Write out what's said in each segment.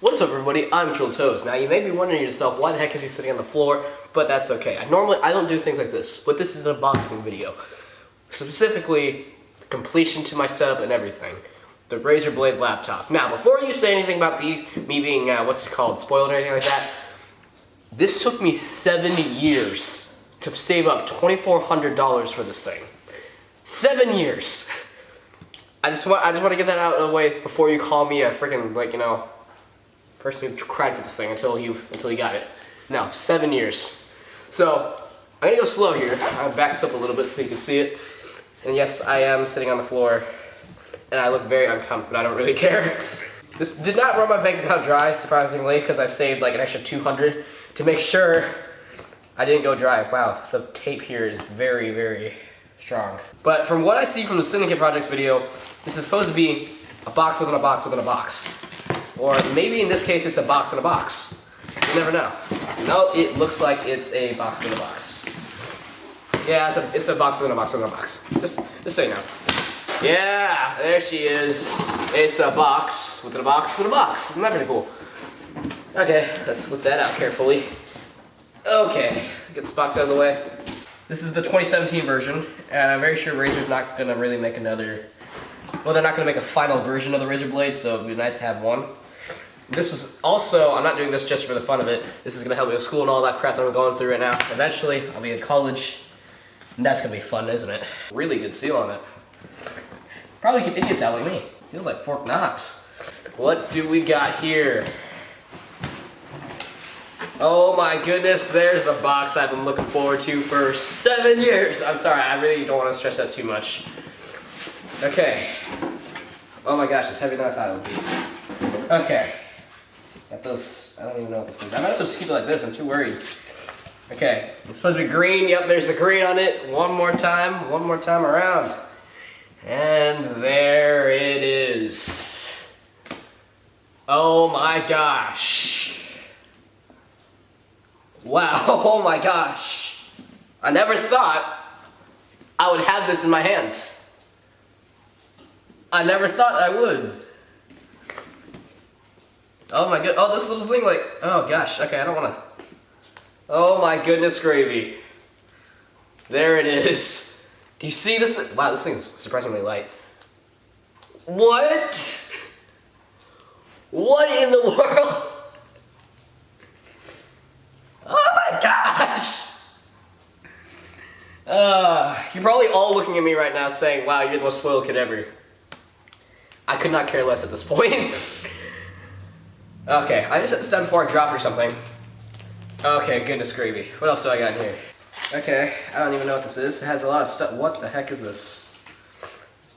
What's up everybody, I'm Trill Toes. Now you may be wondering to yourself, why the heck is he sitting on the floor? But that's okay. I don't do things like this, but this is an unboxing video. Specifically, the completion to my setup and everything. The Razer Blade laptop. Now, before you say anything about me being, spoiled or anything like that, this took me 7 years to save up $2,400 for this thing. 7 years! I just want to get that out of the way before you call me a freaking, person who cried for this thing until he got it. No, 7 years. So, I'm gonna go slow here. I'll back this up a little bit so you can see it. And yes, I am sitting on the floor, and I look very uncomfortable, but I don't really care. This did not run my bank account dry, surprisingly, because I saved like an extra $200 to make sure I didn't go dry. Wow, the tape here is very, very strong. But from what I see from the Syndicate Projects video, this is supposed to be a box within a box within a box. Or maybe in this case it's a box in a box. You never know. No, it looks like it's a box within a box. Yeah, it's a box within a box within a box. Just so you know. Yeah, there she is. It's a box within a box within a box. Isn't that pretty cool? Okay, let's slip that out carefully. Okay, get this box out of the way. This is the 2017 version, and I'm very sure Razer's not gonna really make another. Well, they're not gonna make a final version of the Razer Blade, so it'd be nice to have one. This is also, I'm not doing this just for the fun of it. This is gonna help me with school and all that crap that I'm going through right now. Eventually, I'll be in college, and that's gonna be fun, isn't it? Really good seal on it. Probably keep idiots out like me. Sealed like Fort Knox. What do we got here? Oh my goodness, there's the box I've been looking forward to for 7 years. I'm sorry, I really don't want to stress that too much. Okay. Oh my gosh, it's heavier than I thought it would be. Okay. Got those, I don't even know what this is. I might as well just keep it like this, I'm too worried. Okay, it's supposed to be green. Yep, there's the green on it. One more time around. And there it is. Oh my gosh. Wow, oh my gosh. I never thought I would have this in my hands. I never thought I would. Oh my god, oh this little thing oh gosh, okay, I don't wanna. Oh my goodness gravy. There it is. Do you see this? Wow, this thing's surprisingly light. What? What in the world? Oh my gosh! You're probably all looking at me right now saying, wow, you're the most spoiled kid ever. I could not care less at this point. Okay, I just set this down before I drop or something. Okay, goodness gravy. What else do I got in here? Okay, I don't even know what this is. It has a lot of stuff. What the heck is this?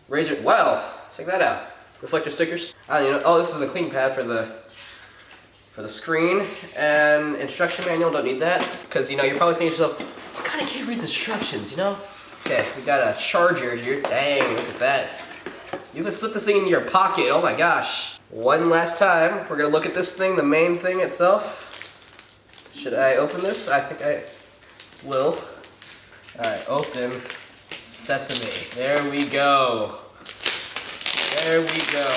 Razer, wow, check that out. Reflector stickers. I don't even know. Oh, this is a clean pad for the screen, and instruction manual, don't need that, because you're probably thinking to yourself, what kind of kid reads instructions, Okay, we got a charger here. Dang, look at that. You can slip this thing in your pocket, oh my gosh. One last time, we're gonna look at this thing, the main thing itself. Should I open this? I think I will. Alright, open sesame. There we go. There we go.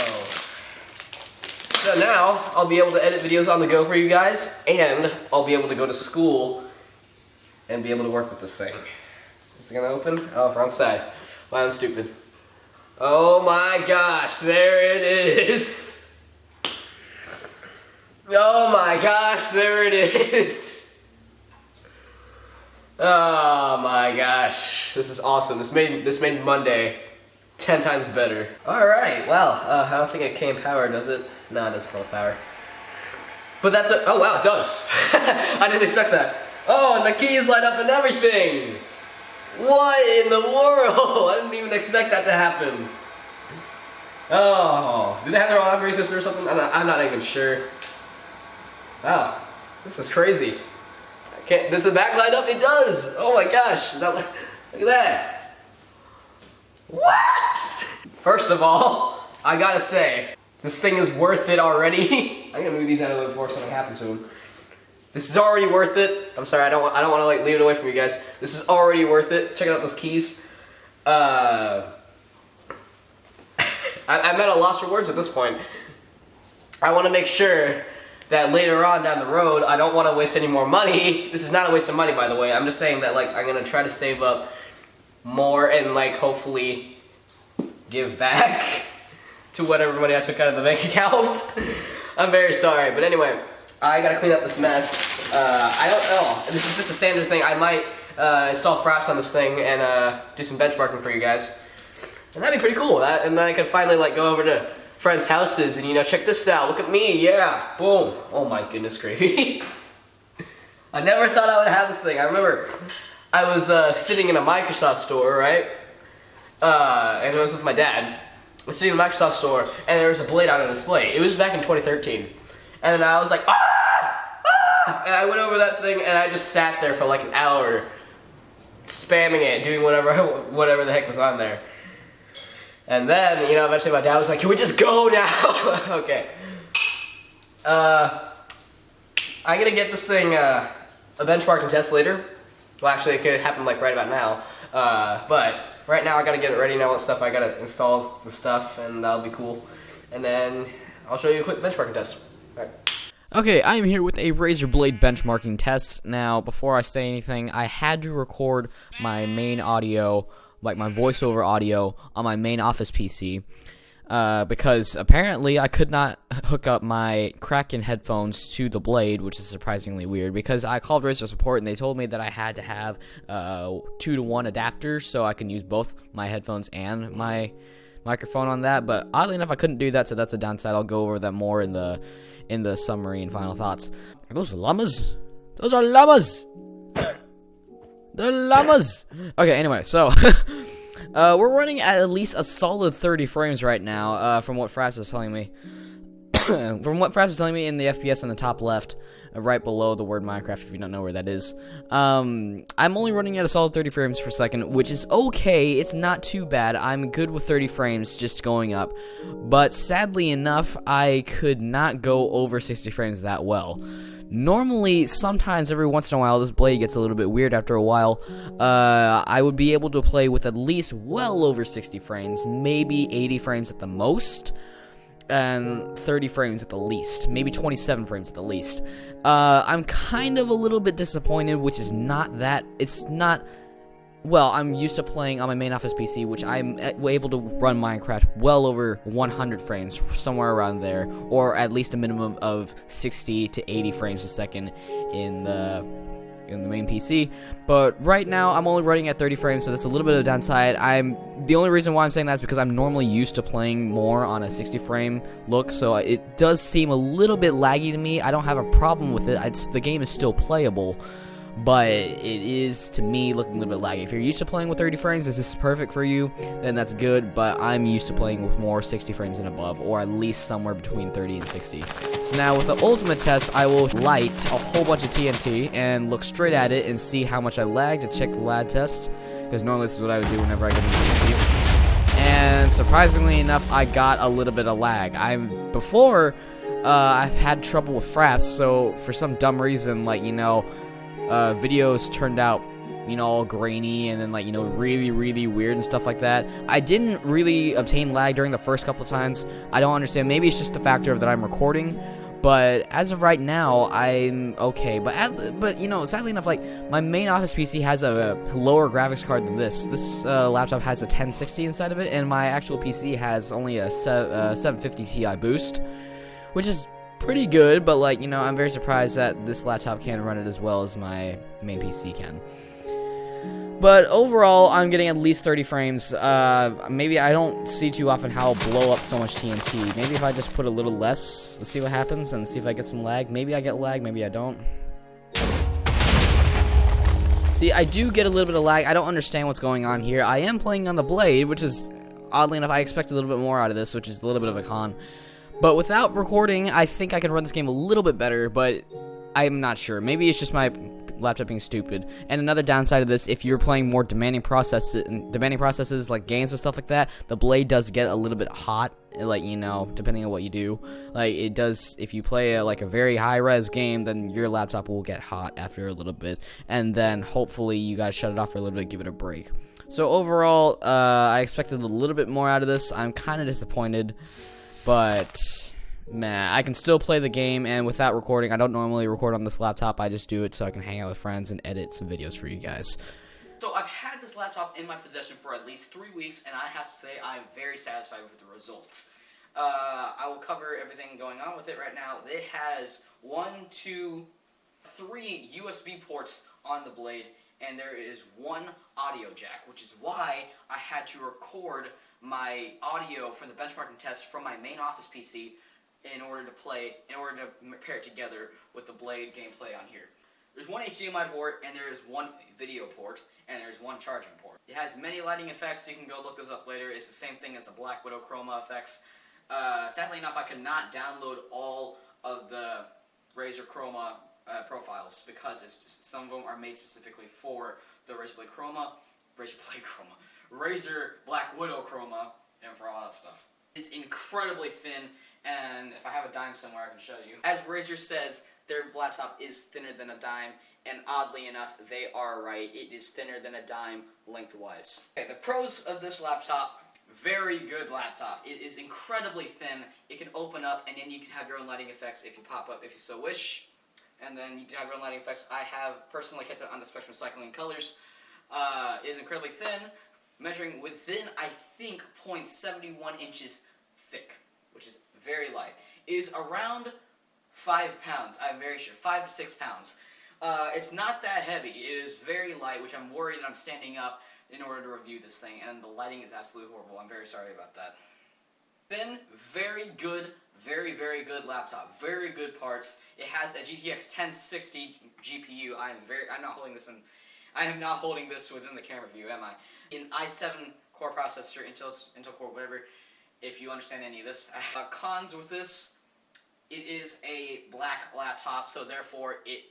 So now, I'll be able to edit videos on the go for you guys, and I'll be able to go to school and be able to work with this thing. Is it gonna open? Oh, wrong side. Wow, I'm stupid. Oh my gosh, there it is. Oh my gosh, there it is. Oh my gosh, this is awesome. This made Monday 10 times better. Alright, well, I don't think it came powered, does it? No, it doesn't come with power. But that's it. Oh wow, it does. I didn't expect that. Oh, and the keys light up and everything. What in the world? I didn't even expect that to happen. Oh, do they have their own operating system or something? I'm not even sure. Wow, this is crazy. Does the back light up? It does. Oh my gosh, look at that. What? First of all, I gotta say, this thing is worth it already. I'm gonna move these out of the way before something happens to them. This is already worth it. I'm sorry, I don't want to leave it away from you guys. This is already worth it. Check out those keys. I'm at a loss for words at this point. I want to make sure that later on down the road, I don't want to waste any more money. This is not a waste of money, by the way. I'm just saying that, like, I'm going to try to save up more and, like, hopefully give back to whatever money I took out of the bank account. I'm very sorry, but anyway, I got to clean up this mess. I don't know. This is just a standard thing. I might install fraps on this thing and do some benchmarking for you guys. And that'd be pretty cool. And then I could finally, like, go over to friends' houses and, you know, check this out. Look at me, yeah, boom. Oh my goodness gravy. I never thought I would have this thing. I remember I was sitting in a Microsoft store, right? And it was with my dad. I was sitting in a Microsoft store and there was a blade on a display. It was back in 2013. And I was like, ah! Ah! And I went over that thing and I just sat there for like an hour spamming it, doing whatever the heck was on there. And then, you know, eventually my dad was like, can we just go now? Okay. I'm gonna get this thing a benchmarking test later. Well, actually, it could happen like right about now. But right now I gotta get it ready now with stuff. I gotta install the stuff and that'll be cool. And then I'll show you a quick benchmarking test. All right. Okay, I am here with a Razer Blade benchmarking test. Now, before I say anything, I had to record my main audio, like my voiceover audio, on my main office PC, because apparently I could not hook up my Kraken headphones to the Blade, which is surprisingly weird, because I called Razer support and they told me that I had to have 2-to-1 adapters so I can use both my headphones and my microphone on that, but oddly enough I couldn't do that, so that's a downside. I'll go over that more in the summary and final thoughts. Are those llamas? Those are llamas! They're llamas! Okay, anyway, so we're running at least a solid 30 frames right now, from what Fraps was telling me. From what Fraps was telling me in the FPS on the top left, right below the word Minecraft, if you don't know where that is. I'm only running at a solid 30 frames per second, which is okay. It's not too bad. I'm good with 30 frames just going up. But sadly enough, I could not go over 60 frames that well. Normally, sometimes every once in a while, this Blade gets a little bit weird after a while. I would be able to play with at least well over 60 frames, maybe 80 frames at the most, and 30 frames at the least, maybe 27 frames at the least. I'm kind of a little bit disappointed, which is not that, it's not, well, I'm used to playing on my main office PC, which I'm able to run Minecraft well over 100 frames, somewhere around there, or at least a minimum of 60 to 80 frames a second in the main PC. But right now I'm only running at 30 frames, so that's a little bit of a downside. The only reason why I'm saying that is because I'm normally used to playing more on a 60 frame look, so it does seem a little bit laggy to me. I don't have a problem with it. The game is still playable, but it is, to me, looking a little bit laggy. If you're used to playing with 30 frames, this is perfect for you, then that's good, but I'm used to playing with more 60 frames and above, or at least somewhere between 30 and 60. So now with the ultimate test, I will light a whole bunch of TNT and look straight at it and see how much I lag to check the lag test, because normally this is what I would do whenever I get into PC. And surprisingly enough, I got a little bit of lag. Before, I've had trouble with fraps, so for some dumb reason, like, you know, videos turned out, you know, all grainy and then, like, you know, really, really weird and stuff like that. I didn't really obtain lag during the first couple of times. I don't understand. Maybe it's just the factor of that I'm recording, but as of right now, I'm okay. But you know, sadly enough, like, my main office PC has a lower graphics card than this. This laptop has a 1060 inside of it, and my actual PC has only a 750 Ti boost, which is pretty good, but, like, you know, I'm very surprised that this laptop can run it as well as my main PC can. But overall, I'm getting at least 30 frames. Maybe I don't see too often how I'll blow up so much TNT. Maybe if I just put a little less, let's see what happens, and see if I get some lag. Maybe I get lag, maybe I don't. See, I do get a little bit of lag. I don't understand what's going on here. I am playing on the Blade, which is, oddly enough, I expect a little bit more out of this, which is a little bit of a con. But without recording, I think I can run this game a little bit better, but I'm not sure. Maybe it's just my laptop being stupid. And another downside of this, if you're playing more demanding processes like games and stuff like that, the Blade does get a little bit hot, like, you know, depending on what you do. Like, it does, if you play a very high-res game, then your laptop will get hot after a little bit, and then hopefully you guys shut it off for a little bit, give it a break. So overall, I expected a little bit more out of this. I'm kind of disappointed. But meh. I can still play the game, and without recording, I don't normally record on this laptop. I just do it so I can hang out with friends and edit some videos for you guys. So I've had this laptop in my possession for at least 3 weeks, and I have to say I'm very satisfied with the results. I will cover everything going on with it right now. It has 3 USB ports on the blade, and there is 1 audio jack, which is why I had to record my audio for the benchmarking test from my main office PC in order to pair it together with the blade gameplay on here. There's 1 HDMI port, and there is 1 video port, and there's 1 charging port. It has many lighting effects. You can go look those up later. It's the same thing as the Black Widow chroma effects. Sadly enough, I could not download all of the Razer chroma profiles because some of them are made specifically for the Razer Black Widow chroma, and for all that stuff. It's incredibly thin, and if I have a dime somewhere, I can show you. As Razer says, their laptop is thinner than a dime, and oddly enough, they are right. It is thinner than a dime lengthwise. Okay, the pros of this laptop. Very good laptop. It is incredibly thin. It can open up, and then you can have your own lighting effects if you pop up if you so wish. And then you can have your own lighting effects. I have personally kept it on the Spectrum Cycling colors. It is incredibly thin, measuring within, I think, 0.71 inches thick, which is very light. It is around 5 pounds, I'm very sure, 5 to 6 pounds. It's not that heavy. It is very light, which I'm worried that I'm standing up in order to review this thing, and the lighting is absolutely horrible. I'm very sorry about that. Thin, very good, very good laptop. Very good parts. It has a GTX 1060 GPU. I am not holding this within the camera view, am I? An i7 core processor, Intel Core, whatever, if you understand any of this. Cons with this, it is a black laptop, so therefore it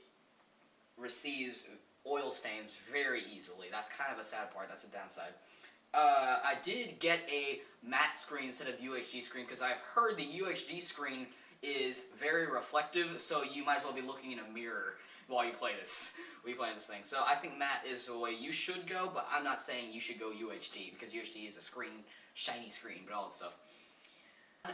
receives oil stains very easily. That's kind of a sad part. That's a downside. I did get a matte screen instead of UHD screen because I've heard the UHD screen is very reflective, so you might as well be looking in a mirror while you play this thing. So I think matte is the way you should go, but I'm not saying you should go UHD because UHD is a shiny screen, but all that stuff.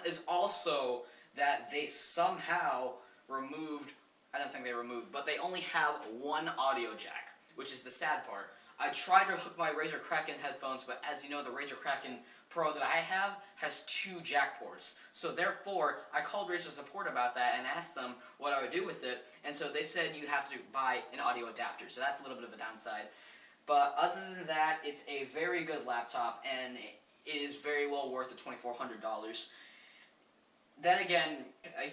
Is also that they somehow removed, I don't think they removed, but they only have 1 audio jack, which is the sad part. I tried to hook my Razer Kraken headphones, but as you know, the Razer Kraken Pro that I have has 2 jack ports. So therefore, I called Razer support about that and asked them what I would do with it, and so they said you have to buy an audio adapter, so that's a little bit of a downside. But other than that, it's a very good laptop, and it is very well worth the $2,400. Then again,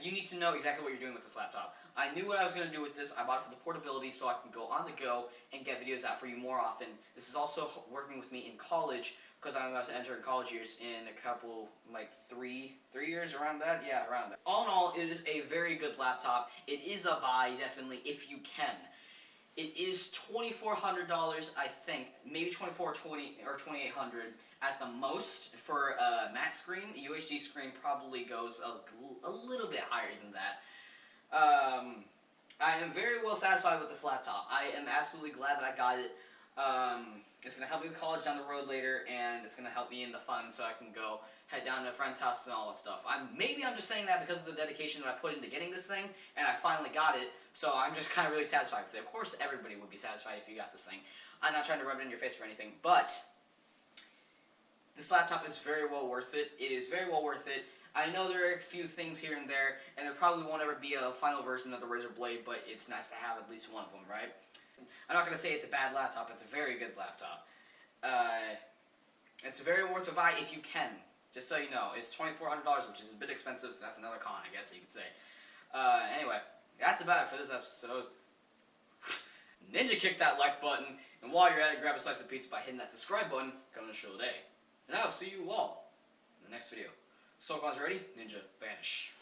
you need to know exactly what you're doing with this laptop. I knew what I was going to do with this. I bought it for the portability so I can go on the go and get videos out for you more often. This is also working with me in college because I'm about to enter college years in a couple, like 3 years, around that? Yeah, around that. All in all, it is a very good laptop. It is a buy, definitely, if you can. It is $2,400, I think, maybe $2,400 or $2,800 at the most for a matte screen. A UHD screen probably goes a little bit higher than that. I am very well satisfied with this laptop. I am absolutely glad that I got it. It's going to help me with college down the road later, and it's going to help me in the fun so I can go head down to a friend's house and all that stuff. Maybe I'm just saying that because of the dedication that I put into getting this thing, and I finally got it, so I'm just kind of really satisfied with it. Of course, everybody would be satisfied if you got this thing. I'm not trying to rub it in your face or anything, but this laptop is very well worth it. It is very well worth it. I know there are a few things here and there, and there probably won't ever be a final version of the Razer Blade, but it's nice to have at least one of them, right? I'm not going to say it's a bad laptop. It's a very good laptop. It's very worth a buy if you can. Just so you know, it's $2,400, which is a bit expensive, so that's another con, I guess you could say. Anyway, that's about it for this episode. Ninja kick that like button, and while you're at it, grab a slice of pizza by hitting that subscribe button, coming to show day. And I'll see you all in the next video. So, guys, ready? Ninja, vanish.